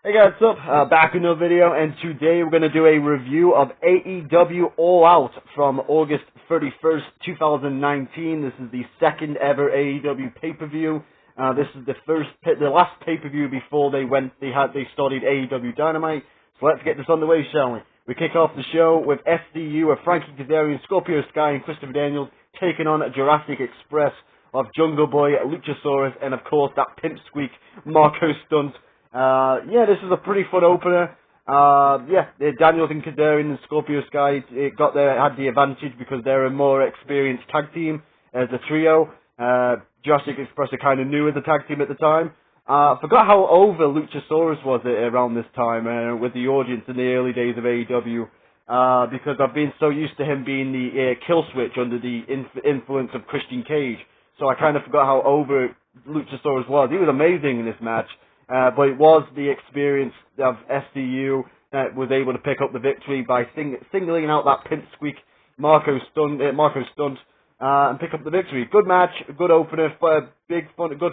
Hey guys, what's up? Back with another video, and today we're going to do a review of AEW All Out from August 31st, 2019. This is the second ever AEW pay-per-view. This is the last pay-per-view before they started AEW Dynamite. So let's get this on the way, shall we? We kick off the show with SDU of Frankie Kazarian, Scorpio Sky, and Christopher Daniels taking on Jurassic Express of Jungle Boy, Luchasaurus, and of course that pimp squeak Marco Stunt. This is a pretty fun opener. Daniels and Kazarian and Scorpio Sky had the advantage because they're a more experienced tag team as a trio. Jurassic Express are kind of new as a tag team at the time. Forgot how over Luchasaurus was around this time with the audience in the early days of AEW. Because I've been so used to him being the kill switch under the influence of Christian Cage. So I kind of forgot how over Luchasaurus was. He was amazing in this match. But it was the experience of SDU that was able to pick up the victory by singling out that pimp squeak Marco Stunt, and pick up the victory. Good match, good opener, good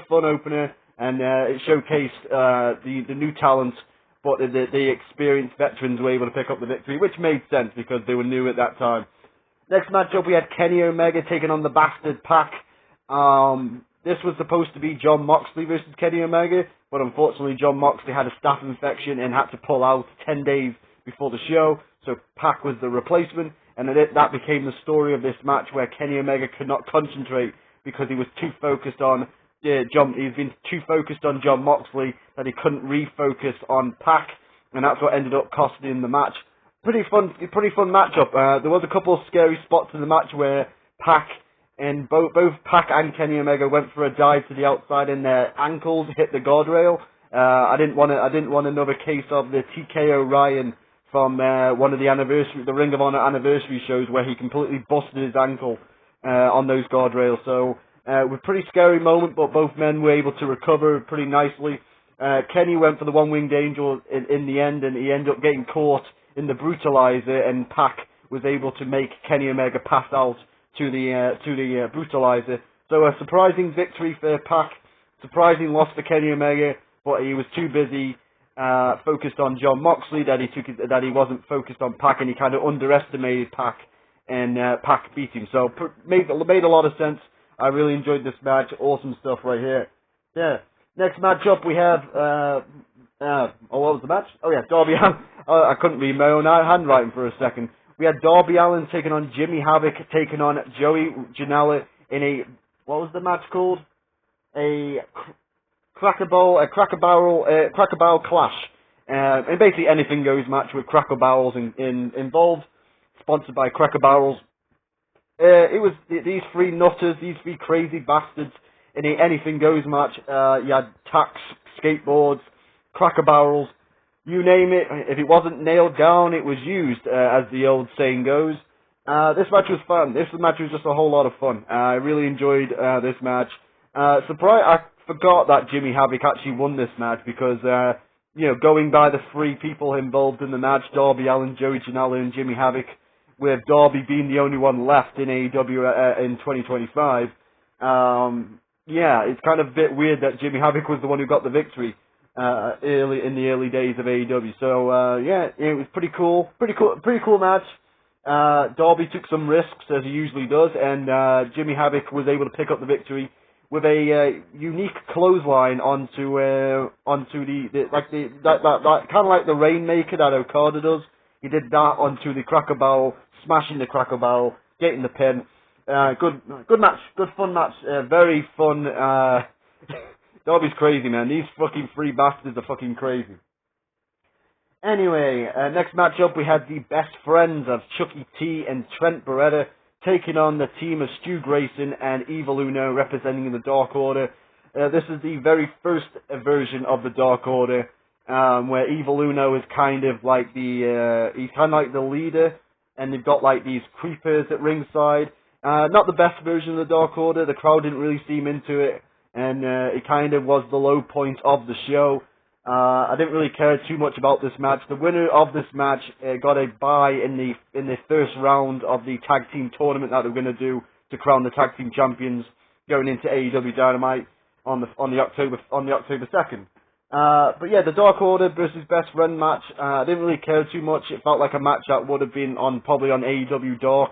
fun opener, and it showcased the new talent, but the experienced veterans were able to pick up the victory, which made sense because they were new at that time. Next matchup, we had Kenny Omega taking on the Bastard Pac. This was supposed to be Jon Moxley versus Kenny Omega, but unfortunately Jon Moxley had a staph infection and had to pull out 10 days before the show, so Pac was the replacement, and that became the story of this match where Kenny Omega could not concentrate because he was too focused on he's been too focused on Jon Moxley that he couldn't refocus on Pac, and that's what ended up costing him the match. Pretty fun matchup. There was a couple of scary spots in the match where Pac and both Pac and Kenny Omega went for a dive to the outside, and their ankles hit the guardrail. I didn't want another case of the TK O'Ryan from one of the Ring of Honor anniversary shows where he completely busted his ankle on those guardrails. So it was a pretty scary moment, but both men were able to recover pretty nicely. Kenny went for the one-winged angel in the end, and he ended up getting caught in the brutalizer, and Pac was able to make Kenny Omega pass out to the brutalizer. So a surprising victory for Pac, surprising loss for Kenny Omega, but he was too busy focused on Jon Moxley that he wasn't focused on Pac, and he kind of underestimated Pac, and Pac beat him. So made a lot of sense. I really enjoyed this match. Awesome stuff right here. Yeah. Next matchup we have what was the match? Oh yeah, Darby Allin. I couldn't read my own handwriting for a second. We had Darby Allin taking on Jimmy Havoc, taking on Joey Janela in a, what was the match called? A Cracker Barrel Clash. And basically anything goes match with Cracker Barrels involved, sponsored by Cracker Barrels. It was these three nutters, these three crazy bastards in a anything goes match. You had tacks, skateboards, Cracker Barrels. You name it, if it wasn't nailed down, it was used, as the old saying goes. This match was fun. This match was just a whole lot of fun. I really enjoyed this match. I forgot that Jimmy Havoc actually won this match because, going by the three people involved in the match, Darby Allin, Joey Janela, and Jimmy Havoc, with Darby being the only one left in AEW in 2025. It's kind of a bit weird that Jimmy Havoc was the one who got the victory. In the early days of AEW. So, it was pretty cool match. Darby took some risks, as he usually does, and Jimmy Havoc was able to pick up the victory with a unique clothesline onto that kind of like the Rainmaker that Okada does. He did that onto the Cracker Barrel, smashing the Cracker Barrel, getting the pin. Good match, good fun match, very fun. Darby's crazy, man. These fucking three bastards are fucking crazy. Anyway, next matchup we had the best friends of Chucky T and Trent Beretta taking on the team of Stu Grayson and Evil Uno representing the Dark Order. This is the very first version of the Dark Order, where Evil Uno is kind of like he's kind of like the leader, and they've got like these creepers at ringside. Not the best version of the Dark Order. The crowd didn't really seem into it. And it kind of was the low point of the show. I didn't really care too much about this match. The winner of this match got a bye in the first round of the tag team tournament that they're going to do to crown the tag team champions going into AEW Dynamite on the October 2nd. But yeah, the Dark Order versus Best Friend match, I didn't really care too much. It felt like a match that would have been probably on AEW Dark,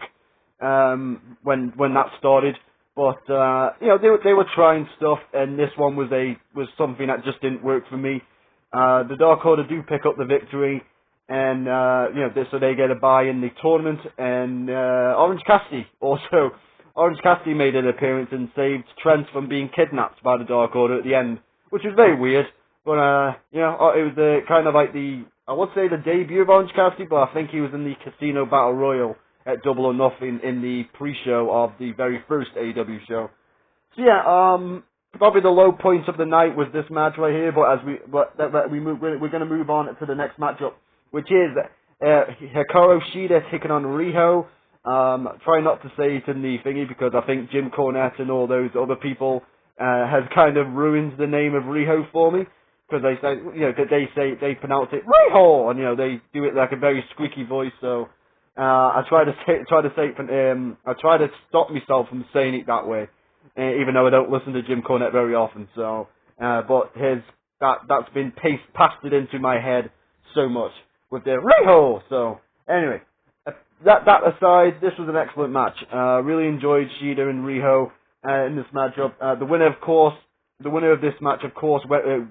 when that started. But, they were trying stuff, and this one was something that just didn't work for me. The Dark Order do pick up the victory, and, so they get a bye in the tournament, and, Orange Cassidy also. Orange Cassidy made an appearance and saved Trent from being kidnapped by the Dark Order at the end, which was very weird. But, it was kind of like I would say the debut of Orange Cassidy, but I think he was in the Casino Battle Royal at Double or Nothing in the pre-show of the very first AEW show. So yeah, probably the low point of the night was this match right here, but we're going to move on to the next matchup, which is Hikaru Shida taking on Riho. Try not to say it in the thingy because I think Jim Cornette and all those other people has kind of ruined the name of Riho for me, because they pronounce it Riho, and they do it like a very squeaky voice. So I try to stop myself from saying it that way, even though I don't listen to Jim Cornette very often. So, but that's been pasted into my head so much with the Riho. So anyway. That aside, this was an excellent match. Really enjoyed Shida and Riho in this matchup. The winner of this match, of course,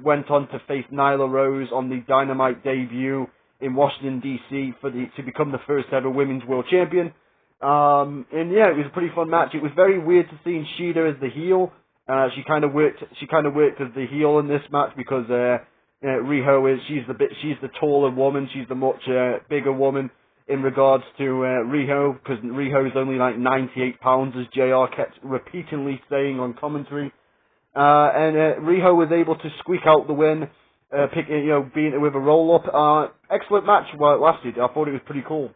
went on to face Nyla Rose on the Dynamite debut in Washington D.C. to become the first ever Women's World Champion. And yeah, it was a pretty fun match. It was very weird to see Shida as the heel. She kind of worked as the heel in this match because Riho she's the taller woman. She's the much bigger woman in regards to Riho, because Riho is only like 98 pounds, as JR kept repeatedly saying on commentary. And Riho was able to squeak out the win, being with a roll-up. Excellent match while it lasted. I thought it was pretty cool.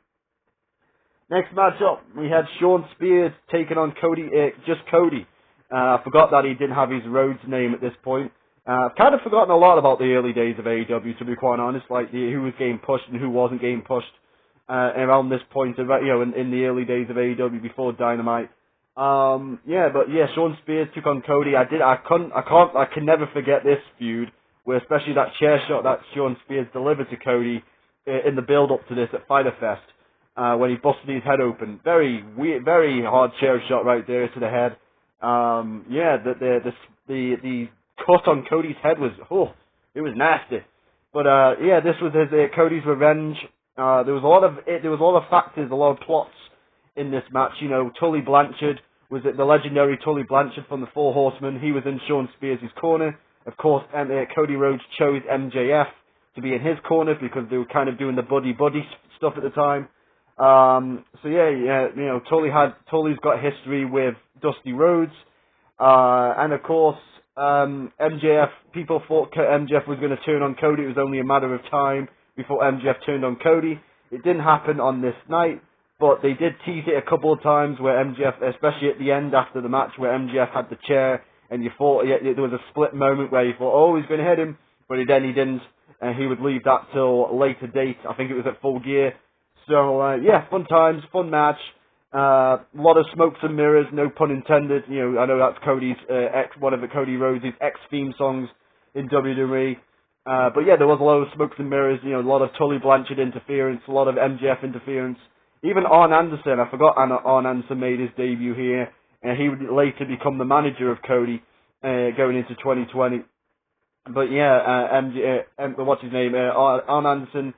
Next matchup, we had Shawn Spears taking on Cody, just Cody. I forgot that he didn't have his Rhodes name at this point. I've kind of forgotten a lot about the early days of AEW, to be quite honest, like who was getting pushed and who wasn't getting pushed. Around this point, in the early days of AEW before Dynamite. Shawn Spears took on Cody. I can never forget this feud, where especially that chair shot that Shawn Spears delivered to Cody in the build-up to this at Fyter Fest, when he busted his head open. Very weird, very hard chair shot right there to the head. The cut on Cody's head was, it was nasty. But this was Cody's revenge. There was a lot of factors, a lot of plots in this match. Tully Blanchard was the legendary Tully Blanchard from the Four Horsemen. He was in Shawn Spears' corner. Of course, Cody Rhodes chose MJF to be in his corner because they were kind of doing the buddy stuff at the time. Tully's got history with Dusty Rhodes, and of course, MJF. People thought MJF was going to turn on Cody. It was only a matter of time before MJF turned on Cody. It didn't happen on this night, but they did tease it a couple of times where MJF, especially at the end after the match, where MJF had the chair, and you thought there was a split moment where you thought, he's going to hit him, but then he didn't, and he would leave that till a later date. I think it was at Full Gear. So, fun times, fun match. A lot of smokes and mirrors, no pun intended. I know that's Cody's one of Cody Rhodes' ex-theme songs in WWE. But yeah, there was a lot of smokes and mirrors, a lot of Tully Blanchard interference, a lot of MJF interference. Even Arn Anderson, I forgot Arn Anderson made his debut here, and he would later become the manager of Cody going into 2020. But yeah, what's his name? Arn Anderson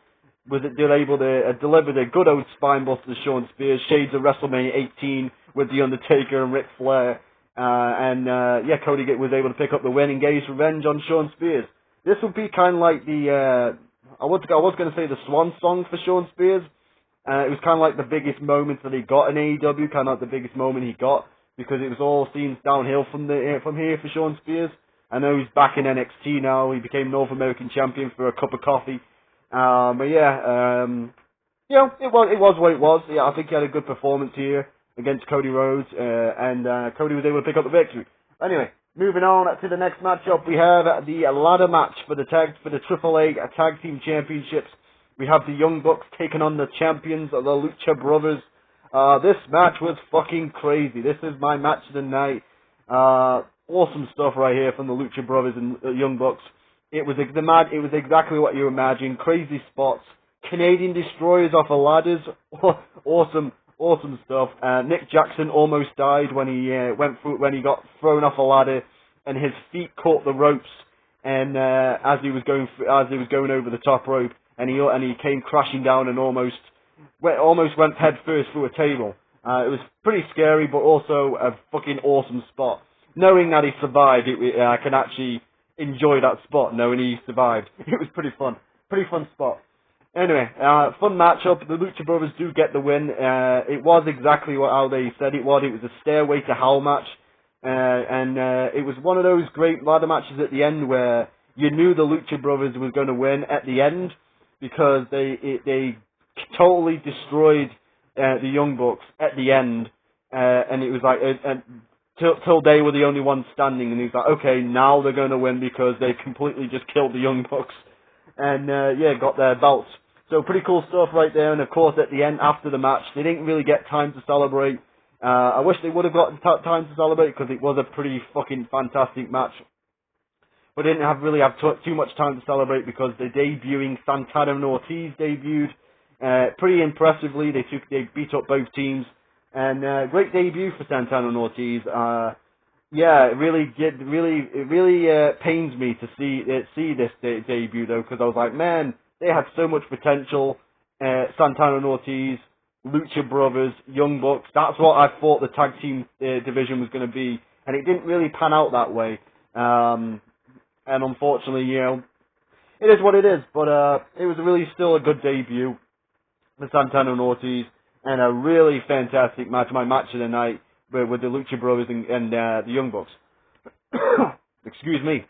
was able to deliver a good old spinebuster to Shawn Spears, shades of WrestleMania 18 with The Undertaker and Ric Flair. Cody was able to pick up the win and get his revenge on Shawn Spears. This would be kind of like I was going to say the swan song for Shawn Spears. It was kind of like the biggest moment that he got in AEW, kind of like the biggest moment he got, because it was all scenes downhill from here for Shawn Spears. I know he's back in NXT now. He became North American champion for a cup of coffee. It was what it was. Yeah, I think he had a good performance here against Cody Rhodes, and Cody was able to pick up the victory. Anyway, moving on to the next matchup, we have the ladder match for the AAA Tag Team Championships. We have the Young Bucks taking on the champions of the Lucha Brothers. This match was fucking crazy. This is my match of the night. Awesome stuff right here from the Lucha Brothers and the Young Bucks. It was it was exactly what you imagined. Crazy spots, Canadian destroyers off of ladders, awesome stuff. Nick Jackson almost died when he when he got thrown off a ladder, and his feet caught the ropes, and as he was going over the top rope, and he came crashing down and almost went head first through a table. It was pretty scary, but also a fucking awesome spot. Knowing that he survived, I can actually enjoy that spot, knowing he survived. It was pretty fun spot. Anyway, fun matchup. The Lucha Brothers do get the win. It was exactly how they said it was. It was a Stairway to Hell match, and it was one of those great ladder matches at the end where you knew the Lucha Brothers was going to win at the end because they totally destroyed the Young Bucks at the end, and it was like till they were the only ones standing, and he was like, okay, now they're going to win because they completely just killed the Young Bucks, and got their belts. So pretty cool stuff right there. And of course, at the end, after the match, they didn't really get time to celebrate. I wish they would have gotten time to celebrate because it was a pretty fucking fantastic match. But they didn't really have too much time to celebrate because the debuting Santana and Ortiz debuted pretty impressively. They beat up both teams, and great debut for Santana and Ortiz. It really pains me to see this debut though, because I was like, man, they had so much potential. Santana and Ortiz, Lucha Brothers, Young Bucks. That's what I thought the tag team division was going to be, and it didn't really pan out that way. And unfortunately, it is what it is. But it was really still a good debut for Santana and Ortiz, and a really fantastic match. My match of the night with the Lucha Brothers and the Young Bucks. Excuse me.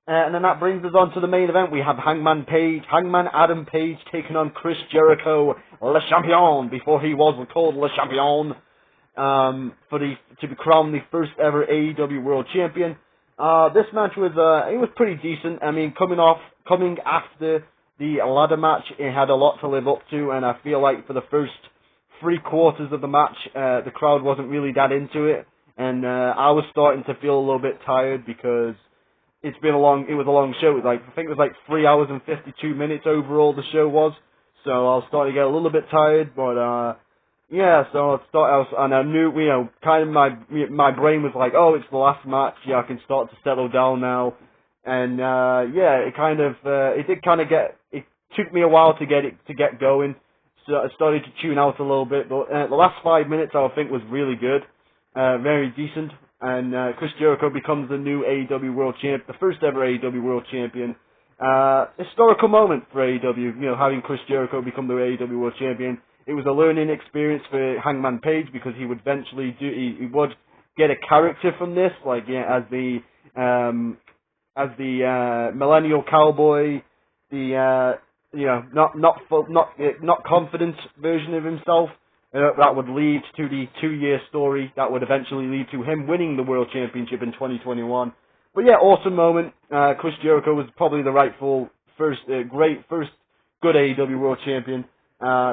And then that brings us on to the main event. We have Hangman Adam Page taking on Chris Jericho, Le Champion, before he was called Le Champion, to be crowned the first ever AEW World Champion. This match was pretty decent. I mean, coming after the ladder match, it had a lot to live up to, and I feel like for the first 3/4 of the match, the crowd wasn't really that into it, and I was starting to feel a little bit tired because it was a long show. I think it was like 3 hours and 52 minutes overall the show was, so I was starting to get a little bit tired, but and I knew, kind of my brain was like, oh, it's the last match, I can start to settle down now, and it took me a while to get going, so I started to tune out a little bit, but the last 5 minutes I think was really good, very decent, and Chris Jericho becomes the new AEW World Champ, the first ever AEW World Champion. Historical moment for AEW, having Chris Jericho become the AEW World Champion. It was a learning experience for Hangman Page because he would eventually he would get a character from this, as the millennial cowboy, the not confident version of himself. That would lead to the 2-year story that would eventually lead to him winning the World Championship in 2021. But awesome moment. Chris Jericho was probably the rightful first good AEW World Champion.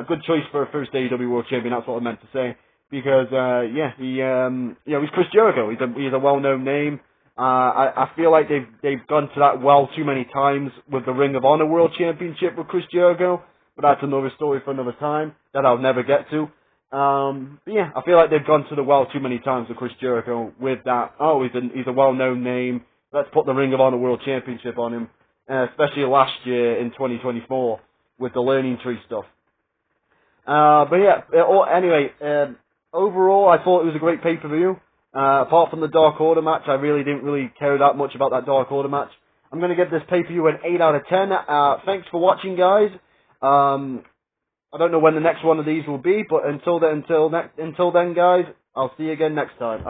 Good choice for a first AEW World Champion. That's what I meant to say. Because he's Chris Jericho. He's a well-known name. I feel like they've gone to that well too many times with the Ring of Honor World Championship with Chris Jericho. But that's another story for another time that I'll never get to. I feel like they've gone to the well too many times with Chris Jericho with that. Oh, he's a well-known name. Let's put the Ring of Honor World Championship on him, especially last year in 2024 with the Learning Tree stuff. Anyway, overall, I thought it was a great pay-per-view. Apart from the Dark Order match, I really didn't care that much about that Dark Order match. I'm going to give this pay-per-view an 8 out of 10. Thanks for watching, guys. I don't know when the next one of these will be, but until then, guys, I'll see you again next time.